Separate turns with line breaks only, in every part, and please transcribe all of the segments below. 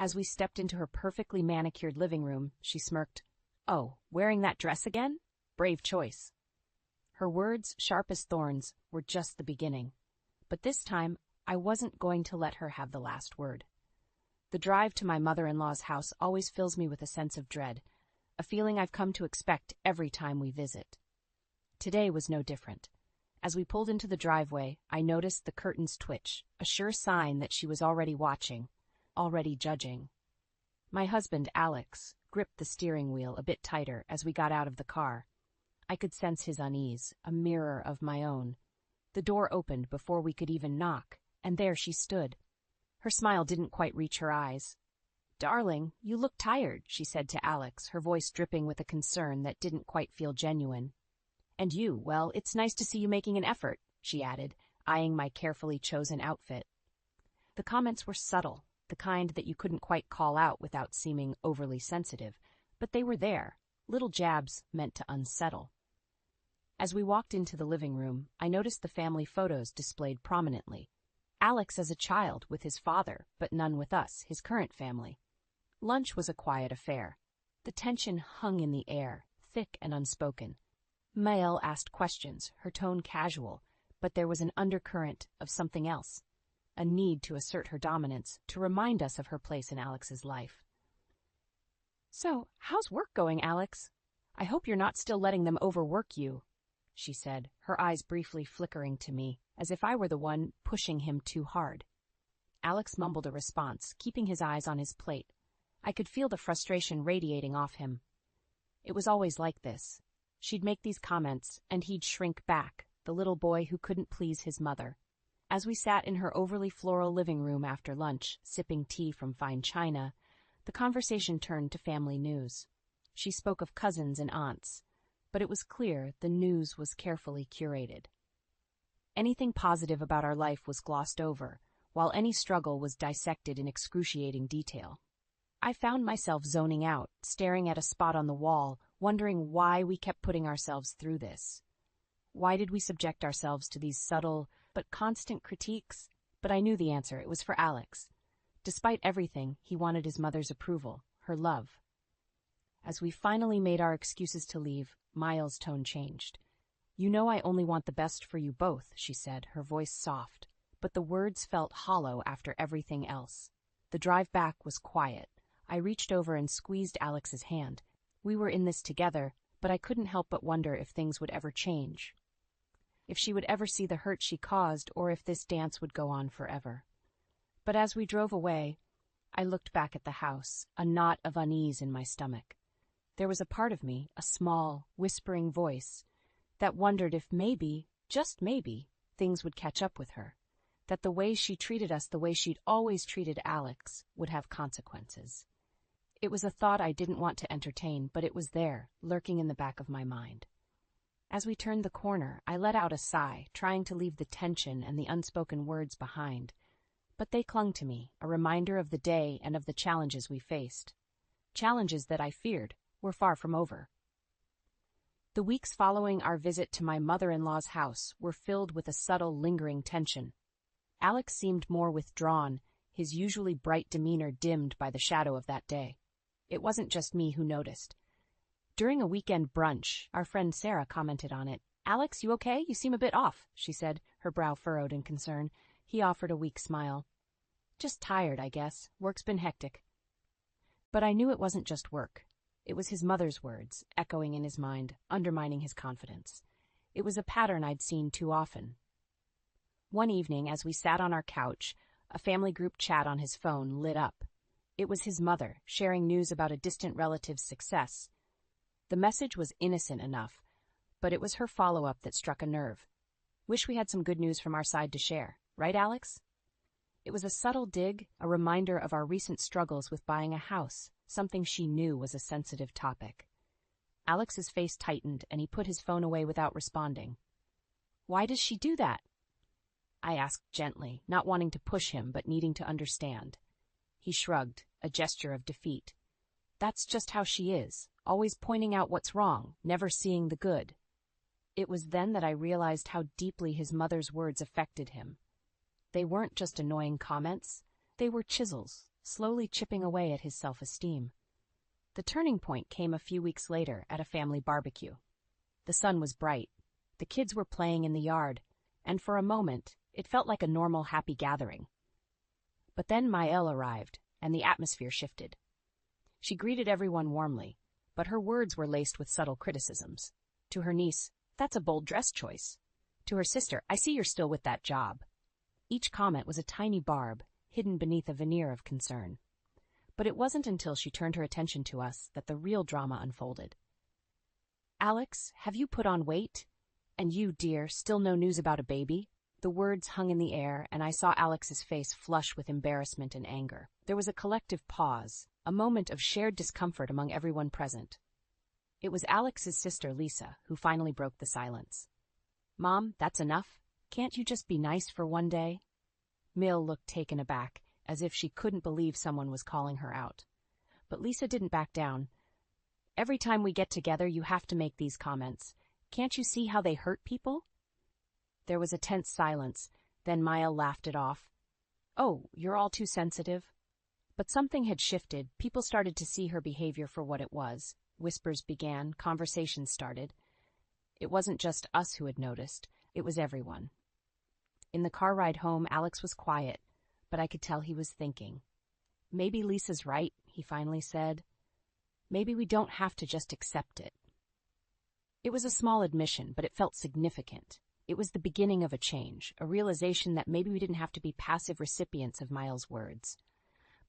As we stepped into her perfectly manicured living room, she smirked. "Oh, wearing that dress again? Brave choice." Her words, sharp as thorns, were just the beginning. But this time, I wasn't going to let her have the last word. The drive to my mother-in-law's house always fills me with a sense of dread, a feeling I've come to expect every time we visit. Today was no different. As we pulled into the driveway, I noticed the curtains twitch, a sure sign that she was already watching, already judging. My husband, Alex, gripped the steering wheel a bit tighter as we got out of the car. I could sense his unease, a mirror of my own. The door opened before we could even knock, and there she stood. Her smile didn't quite reach her eyes. "Darling, you look tired," she said to Alex, her voice dripping with a concern that didn't quite feel genuine. "And you, well, it's nice to see you making an effort," she added, eyeing my carefully chosen outfit. The comments were subtle, the kind that you couldn't quite call out without seeming overly sensitive, but they were there, little jabs meant to unsettle. As we walked into the living room, I noticed the family photos displayed prominently. Alex as a child with his father, but none with us, his current family. Lunch was a quiet affair. The tension hung in the air, thick and unspoken. Maëlle asked questions, her tone casual, but there was an undercurrent of something else, a need to assert her dominance, to remind us of her place in Alex's life. "So, how's work going, Alex? I hope you're not still letting them overwork you," she said, her eyes briefly flickering to me, as if I were the one pushing him too hard. Alex mumbled a response, keeping his eyes on his plate. I could feel the frustration radiating off him. It was always like this. She'd make these comments, and he'd shrink back, the little boy who couldn't please his mother. As we sat in her overly floral living room after lunch, sipping tea from fine china, the conversation turned to family news. She spoke of cousins and aunts, but it was clear the news was carefully curated. Anything positive about our life was glossed over, while any struggle was dissected in excruciating detail. I found myself zoning out, staring at a spot on the wall, wondering why we kept putting ourselves through this. Why did we subject ourselves to these subtle but constant critiques? But I knew the answer. It was for Alex. Despite everything, he wanted his mother's approval, her love. As we finally made our excuses to leave, Maëlle's tone changed. "You know I only want the best for you both," she said, her voice soft, but the words felt hollow after everything else. The drive back was quiet. I reached over and squeezed Alex's hand. We were in this together, but I couldn't help but wonder if things would ever change. If she would ever see the hurt she caused, or if this dance would go on forever. But as we drove away, I looked back at the house, a knot of unease in my stomach. There was a part of me, a small, whispering voice, that wondered if maybe, just maybe, things would catch up with her, that the way she treated us, the way she'd always treated Alex, would have consequences. It was a thought I didn't want to entertain, but it was there, lurking in the back of my mind. As we turned the corner, I let out a sigh, trying to leave the tension and the unspoken words behind. But they clung to me, a reminder of the day and of the challenges we faced. Challenges that I feared were far from over. The weeks following our visit to my mother-in-law's house were filled with a subtle, lingering tension. Alex seemed more withdrawn, his usually bright demeanor dimmed by the shadow of that day. It wasn't just me who noticed. During a weekend brunch, our friend Sarah commented on it. "Alex, you okay? You seem a bit off," she said, her brow furrowed in concern. He offered a weak smile. "Just tired, I guess. Work's been hectic." But I knew it wasn't just work. It was his mother's words, echoing in his mind, undermining his confidence. It was a pattern I'd seen too often. One evening, as we sat on our couch, a family group chat on his phone lit up. It was his mother, sharing news about a distant relative's success. The message was innocent enough, but it was her follow-up that struck a nerve. "Wish we had some good news from our side to share. Right, Alex?" It was a subtle dig, a reminder of our recent struggles with buying a house, something she knew was a sensitive topic. Alex's face tightened, and he put his phone away without responding. "Why does she do that?" I asked gently, not wanting to push him, but needing to understand. He shrugged, a gesture of defeat. "That's just how she is, always pointing out what's wrong, never seeing the good." It was then that I realized how deeply his mother's words affected him. They weren't just annoying comments, they were chisels, slowly chipping away at his self-esteem. The turning point came a few weeks later at a family barbecue. The sun was bright, the kids were playing in the yard, and for a moment, it felt like a normal, happy gathering. But then Maëlle arrived, and the atmosphere shifted. She greeted everyone warmly, but her words were laced with subtle criticisms. To her niece, "That's a bold dress choice." To her sister, "I see you're still with that job." Each comment was a tiny barb, hidden beneath a veneer of concern. But it wasn't until she turned her attention to us that the real drama unfolded. "Alex, have you put on weight? And you, dear, still no news about a baby?" The words hung in the air, and I saw Alex's face flush with embarrassment and anger. There was a collective pause, a moment of shared discomfort among everyone present. It was Alex's sister, Lisa, who finally broke the silence. "Mom, that's enough. Can't you just be nice for one day?" Mill looked taken aback, as if she couldn't believe someone was calling her out. But Lisa didn't back down. "Every time we get together, you have to make these comments. Can't you see how they hurt people?" There was a tense silence, then Maëlle laughed it off. "Oh, you're all too sensitive." But something had shifted. People started to see her behavior for what it was. Whispers began, conversations started. It wasn't just us who had noticed, it was everyone. In the car ride home, Alex was quiet, but I could tell he was thinking. "Maybe Lisa's right," he finally said. "Maybe we don't have to just accept it." It was a small admission, but it felt significant. It was the beginning of a change, a realization that maybe we didn't have to be passive recipients of Maëlle's words.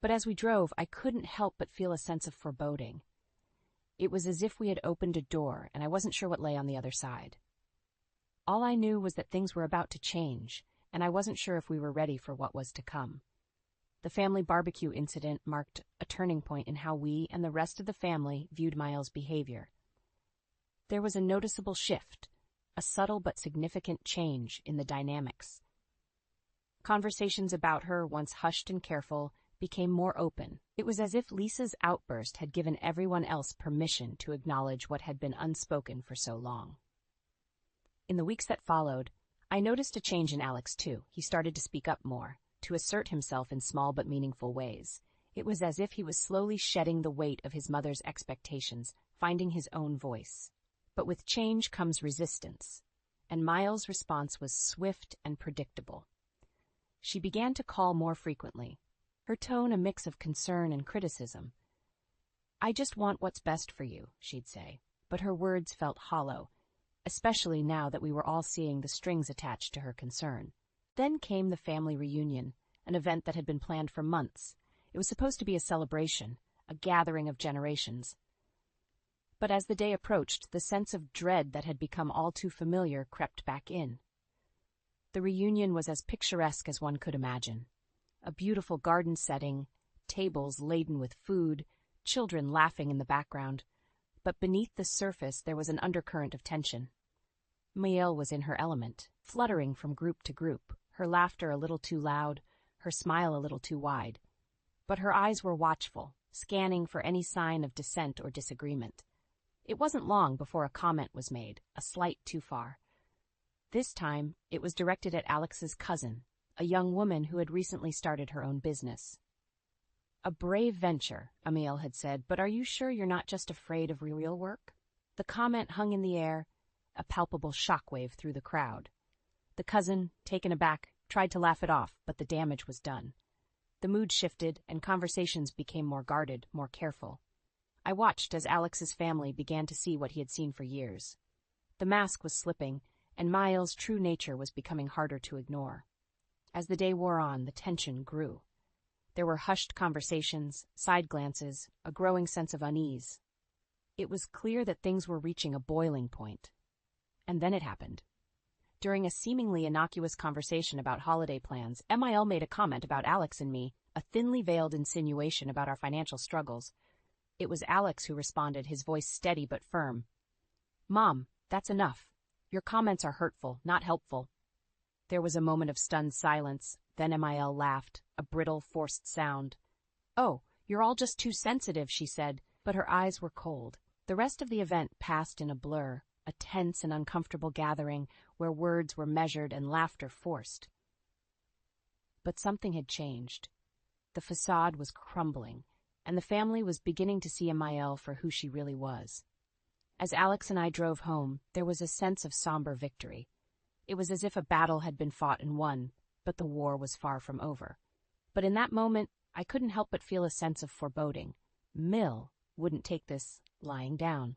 But as we drove, I couldn't help but feel a sense of foreboding. It was as if we had opened a door, and I wasn't sure what lay on the other side. All I knew was that things were about to change, and I wasn't sure if we were ready for what was to come. The family barbecue incident marked a turning point in how we and the rest of the family viewed Maëlle's behavior. There was a noticeable shift, a subtle but significant change in the dynamics. Conversations about her, once hushed and careful, became more open. It was as if Lisa's outburst had given everyone else permission to acknowledge what had been unspoken for so long. In the weeks that followed, I noticed a change in Alex too. He started to speak up more, to assert himself in small but meaningful ways. It was as if he was slowly shedding the weight of his mother's expectations, finding his own voice. But with change comes resistance, and Maëlle's response was swift and predictable. She began to call more frequently, her tone a mix of concern and criticism. "I just want what's best for you," she'd say, but her words felt hollow, especially now that we were all seeing the strings attached to her concern. Then came the family reunion, an event that had been planned for months. It was supposed to be a celebration, a gathering of generations. But as the day approached, the sense of dread that had become all too familiar crept back in. The reunion was as picturesque as one could imagine. A beautiful garden setting, tables laden with food, children laughing in the background. But beneath the surface there was an undercurrent of tension. Maëlle was in her element, fluttering from group to group, her laughter a little too loud, her smile a little too wide. But her eyes were watchful, scanning for any sign of dissent or disagreement. It wasn't long before a comment was made, a slight too far. This time, it was directed at Alex's cousin, a young woman who had recently started her own business. "A brave venture," Maëlle had said, "but are you sure you're not just afraid of real work?" The comment hung in the air, a palpable shockwave through the crowd. The cousin, taken aback, tried to laugh it off, but the damage was done. The mood shifted, and conversations became more guarded, more careful. I watched as Alex's family began to see what he had seen for years. The mask was slipping, and Maëlle's true nature was becoming harder to ignore. As the day wore on, the tension grew. There were hushed conversations, side glances, a growing sense of unease. It was clear that things were reaching a boiling point. And then it happened. During a seemingly innocuous conversation about holiday plans, Maëlle made a comment about Alex and me, a thinly veiled insinuation about our financial struggles. It was Alex who responded, his voice steady but firm. "Mom, that's enough. Your comments are hurtful, not helpful." There was a moment of stunned silence, then Maëlle laughed, a brittle, forced sound. "Oh, you're all just too sensitive," she said, but her eyes were cold. The rest of the event passed in a blur, a tense and uncomfortable gathering where words were measured and laughter forced. But something had changed. The facade was crumbling, and the family was beginning to see Amiel for who she really was. As Alex and I drove home, there was a sense of somber victory. It was as if a battle had been fought and won, but the war was far from over. But in that moment, I couldn't help but feel a sense of foreboding. Mill wouldn't take this lying down.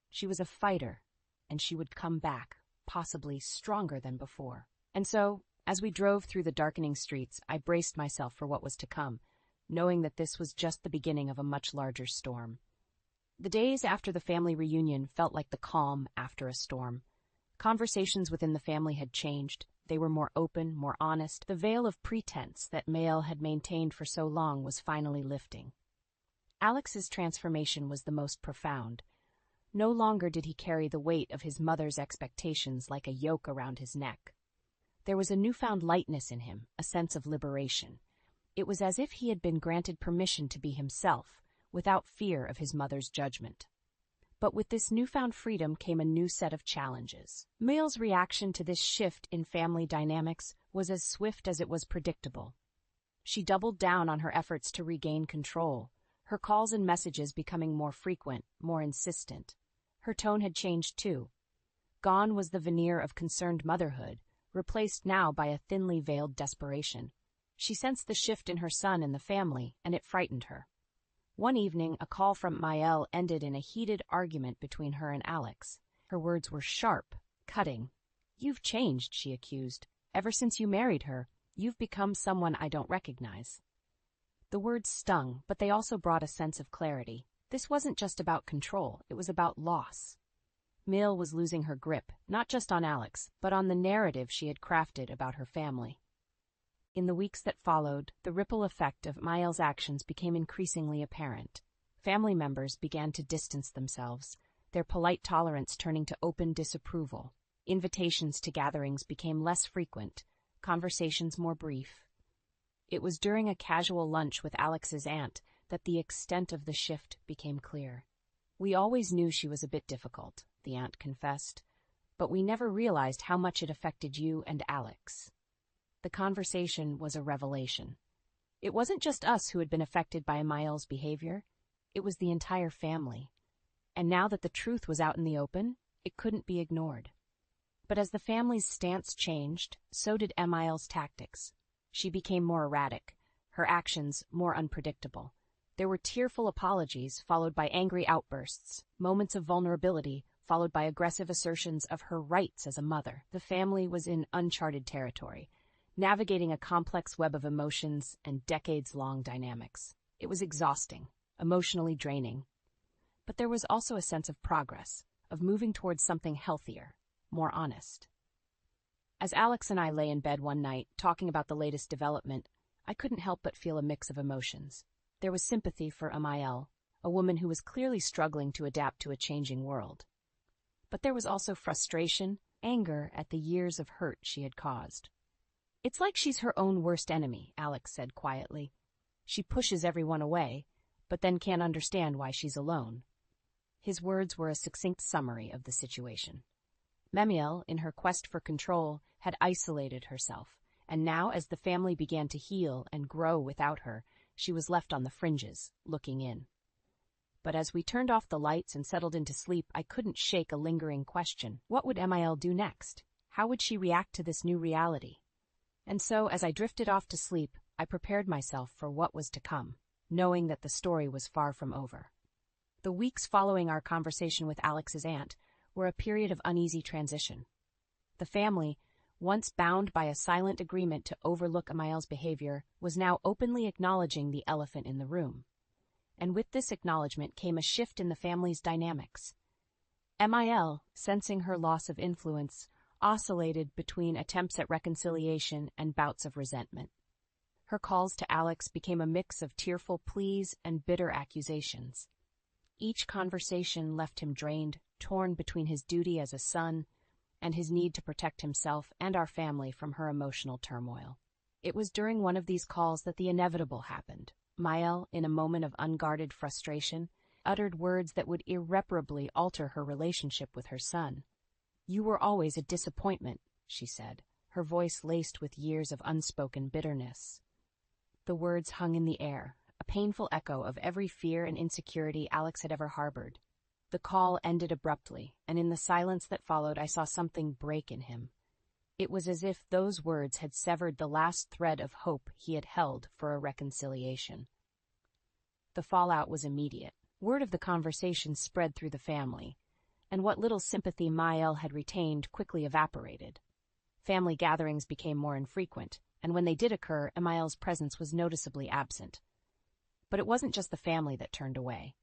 She was a fighter, and she would come back, possibly stronger than before. And so, as we drove through the darkening streets, I braced myself for what was to come, knowing that this was just the beginning of a much larger storm. The days after the family reunion felt like the calm after a storm. Conversations within the family had changed. They were more open, more honest. The veil of pretense that Mael had maintained for so long was finally lifting. Alex's transformation was the most profound. No longer did he carry the weight of his mother's expectations like a yoke around his neck. There was a newfound lightness in him, a sense of liberation. It was as if he had been granted permission to be himself, without fear of his mother's judgment. But with this newfound freedom came a new set of challenges. Mael's reaction to this shift in family dynamics was as swift as it was predictable. She doubled down on her efforts to regain control, her calls and messages becoming more frequent, more insistent. Her tone had changed too. Gone was the veneer of concerned motherhood, replaced now by a thinly veiled desperation. She sensed the shift in her son and the family, and it frightened her. One evening, a call from Mael ended in a heated argument between her and Alex. Her words were sharp, cutting. "You've changed," she accused. "Ever since you married her, you've become someone I don't recognize." The words stung, but they also brought a sense of clarity. This wasn't just about control, it was about loss. Mael was losing her grip, not just on Alex, but on the narrative she had crafted about her family. In the weeks that followed, the ripple effect of Mael's actions became increasingly apparent. Family members began to distance themselves, their polite tolerance turning to open disapproval. Invitations to gatherings became less frequent, conversations more brief. It was during a casual lunch with Alex's aunt that the extent of the shift became clear. "We always knew she was a bit difficult," the aunt confessed, "but we never realized how much it affected you and Alex." The conversation was a revelation. It wasn't just us who had been affected by Mael's behavior. It was the entire family. And now that the truth was out in the open, it couldn't be ignored. But as the family's stance changed, so did Mael's tactics. She became more erratic, her actions more unpredictable. There were tearful apologies followed by angry outbursts, moments of vulnerability followed by aggressive assertions of her rights as a mother. The family was in uncharted territory, navigating a complex web of emotions and decades-long dynamics. It was exhausting, emotionally draining. But there was also a sense of progress, of moving towards something healthier, more honest. As Alex and I lay in bed one night, talking about the latest development, I couldn't help but feel a mix of emotions. There was sympathy for Amiel, a woman who was clearly struggling to adapt to a changing world. But there was also frustration, anger at the years of hurt she had caused. "It's like she's her own worst enemy," Alex said quietly. "She pushes everyone away, but then can't understand why she's alone." His words were a succinct summary of the situation. Memiel, in her quest for control, had isolated herself, and now as the family began to heal and grow without her, she was left on the fringes, looking in. But as we turned off the lights and settled into sleep, I couldn't shake a lingering question. What would Amiel do next? How would she react to this new reality? And so, as I drifted off to sleep, I prepared myself for what was to come, knowing that the story was far from over. The weeks following our conversation with Alex's aunt were a period of uneasy transition. The family, once bound by a silent agreement to overlook Amiel's behavior, was now openly acknowledging the elephant in the room. And with this acknowledgement came a shift in the family's dynamics. Amiel, sensing her loss of influence, oscillated between attempts at reconciliation and bouts of resentment. Her calls to Alex became a mix of tearful pleas and bitter accusations. Each conversation left him drained, torn between his duty as a son and his need to protect himself and our family from her emotional turmoil. It was during one of these calls that the inevitable happened. Mael, in a moment of unguarded frustration, uttered words that would irreparably alter her relationship with her son. "You were always a disappointment," she said, her voice laced with years of unspoken bitterness. The words hung in the air, a painful echo of every fear and insecurity Alex had ever harbored. The call ended abruptly, and in the silence that followed I saw something break in him. It was as if those words had severed the last thread of hope he had held for a reconciliation. The fallout was immediate. Word of the conversation spread through the family, and what little sympathy Maëlle had retained quickly evaporated. Family gatherings became more infrequent, and when they did occur, Emile's presence was noticeably absent. But it wasn't just the family that turned away.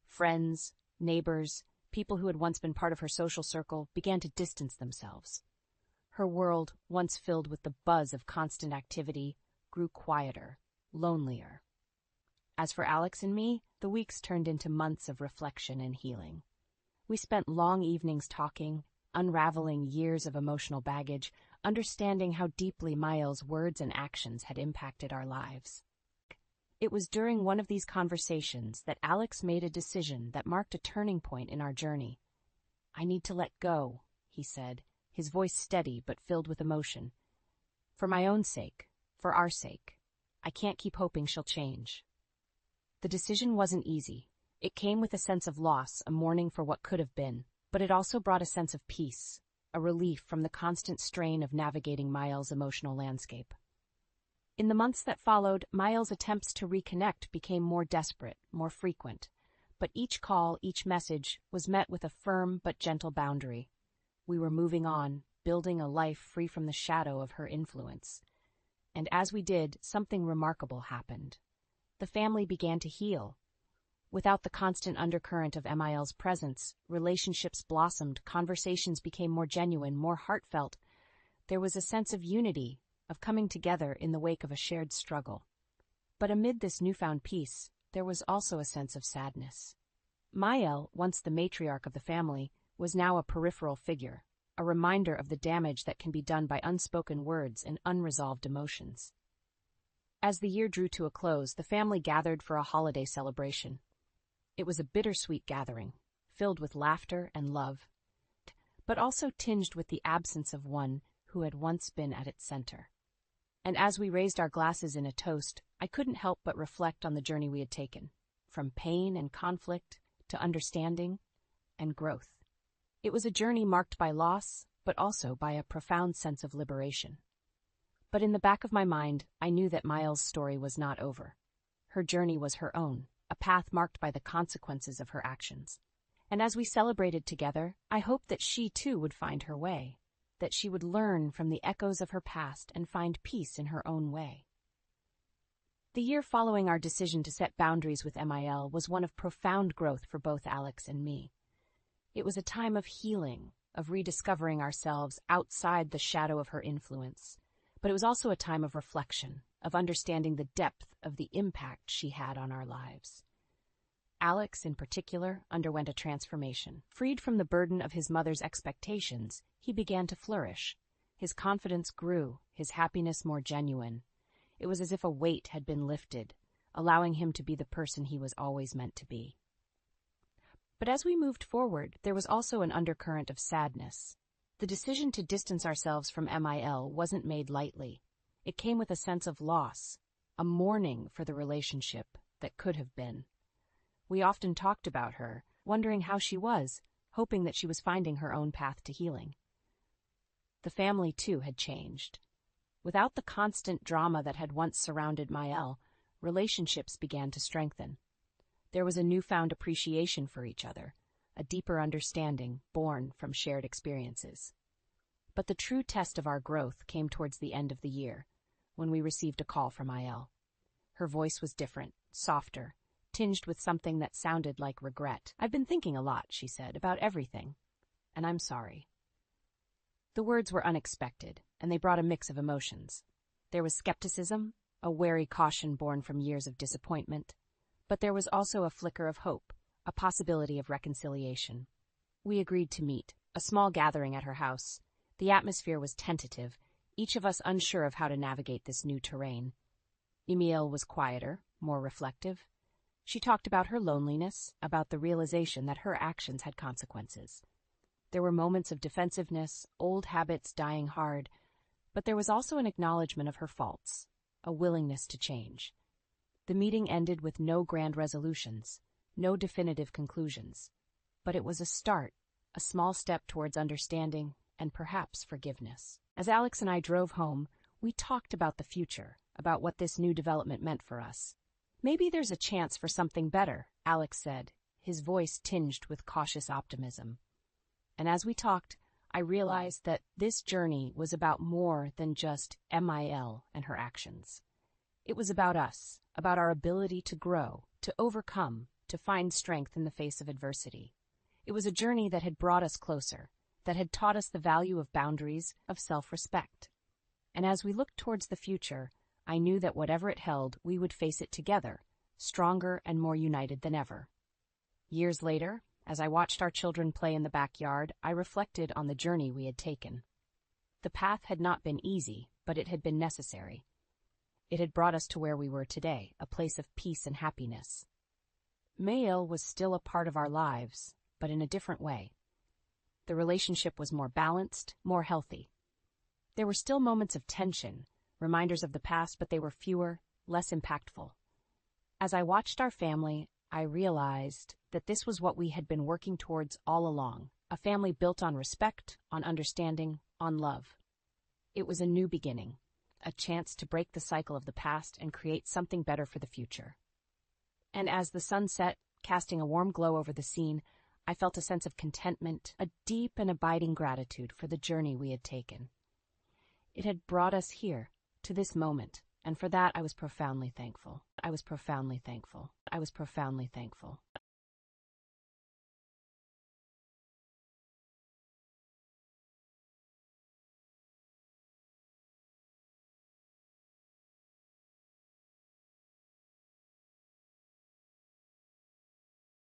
Friends, neighbors, people who had once been part of her social circle began to distance themselves. Her world, once filled with the buzz of constant activity, grew quieter, lonelier. As for Alex and me, the weeks turned into months of reflection and healing. We spent long evenings talking, unraveling years of emotional baggage, understanding how deeply Maëlle's words and actions had impacted our lives. It was during one of these conversations that Alex made a decision that marked a turning point in our journey. "I need to let go," he said, his voice steady but filled with emotion. "For my own sake, for our sake. I can't keep hoping she'll change." The decision wasn't easy. It came with a sense of loss, a mourning for what could have been, but it also brought a sense of peace, a relief from the constant strain of navigating Maëlle's emotional landscape. In the months that followed, Maëlle's attempts to reconnect became more desperate, more frequent, but each call, each message, was met with a firm but gentle boundary. We were moving on, building a life free from the shadow of her influence. And as we did, something remarkable happened. The family began to heal. Without the constant undercurrent of Emile's presence, relationships blossomed, conversations became more genuine, more heartfelt. There was a sense of unity, of coming together in the wake of a shared struggle. But amid this newfound peace, there was also a sense of sadness. Maëlle, once the matriarch of the family, was now a peripheral figure, a reminder of the damage that can be done by unspoken words and unresolved emotions. As the year drew to a close, the family gathered for a holiday celebration. It was a bittersweet gathering, filled with laughter and love, but also tinged with the absence of one who had once been at its center. And as we raised our glasses in a toast, I couldn't help but reflect on the journey we had taken, from pain and conflict to understanding and growth. It was a journey marked by loss, but also by a profound sense of liberation. But in the back of my mind, I knew that Maëlle's story was not over. Her journey was her own, a path marked by the consequences of her actions. And as we celebrated together, I hoped that she too would find her way, that she would learn from the echoes of her past and find peace in her own way. The year following our decision to set boundaries with Maëlle was one of profound growth for both Alex and me. It was a time of healing, of rediscovering ourselves outside the shadow of her influence, but it was also a time of reflection, of understanding the depth of the impact she had on our lives. Alex, in particular, underwent a transformation. Freed from the burden of his mother's expectations, he began to flourish. His confidence grew, his happiness more genuine. It was as if a weight had been lifted, allowing him to be the person he was always meant to be. But as we moved forward, there was also an undercurrent of sadness. The decision to distance ourselves from Maëlle wasn't made lightly. It came with a sense of loss, a mourning for the relationship that could have been. We often talked about her, wondering how she was, hoping that she was finding her own path to healing. The family, too, had changed. Without the constant drama that had once surrounded Maëlle, relationships began to strengthen. There was a newfound appreciation for each other, a deeper understanding born from shared experiences. But the true test of our growth came towards the end of the year, when we received a call from Maëlle. Her voice was different, softer, tinged with something that sounded like regret. "I've been thinking a lot," she said, "about everything, and I'm sorry." The words were unexpected, and they brought a mix of emotions. There was skepticism, a wary caution born from years of disappointment, but there was also a flicker of hope, a possibility of reconciliation. We agreed to meet, a small gathering at her house. The atmosphere was tentative, each of us unsure of how to navigate this new terrain. Emile was quieter, more reflective. She talked about her loneliness, about the realization that her actions had consequences. There were moments of defensiveness, old habits dying hard, but there was also an acknowledgement of her faults, a willingness to change. The meeting ended with no grand resolutions, no definitive conclusions. But it was a start, a small step towards understanding and perhaps forgiveness. As Alex and I drove home, we talked about the future, about what this new development meant for us. Maybe there's a chance for something better, Alex said, his voice tinged with cautious optimism. And as we talked, I realized that this journey was about more than just MIL and her actions. It was about us, about our ability to grow, to overcome, to find strength in the face of adversity. It was a journey that had brought us closer, that had taught us the value of boundaries, of self-respect. And as we looked towards the future, I knew that whatever it held, we would face it together, stronger and more united than ever. Years later, as I watched our children play in the backyard, I reflected on the journey we had taken. The path had not been easy, but it had been necessary. It had brought us to where we were today, a place of peace and happiness. Mael was still a part of our lives, but in a different way. The relationship was more balanced, more healthy. There were still moments of tension, reminders of the past, but they were fewer, less impactful. As I watched our family, I realized that this was what we had been working towards all along, a family built on respect, on understanding, on love. It was a new beginning, a chance to break the cycle of the past and create something better for the future. And as the sun set, casting a warm glow over the scene, I felt a sense of contentment, a deep and abiding gratitude for the journey we had taken. It had brought us here, to this moment, and for that I was profoundly thankful. I was profoundly thankful.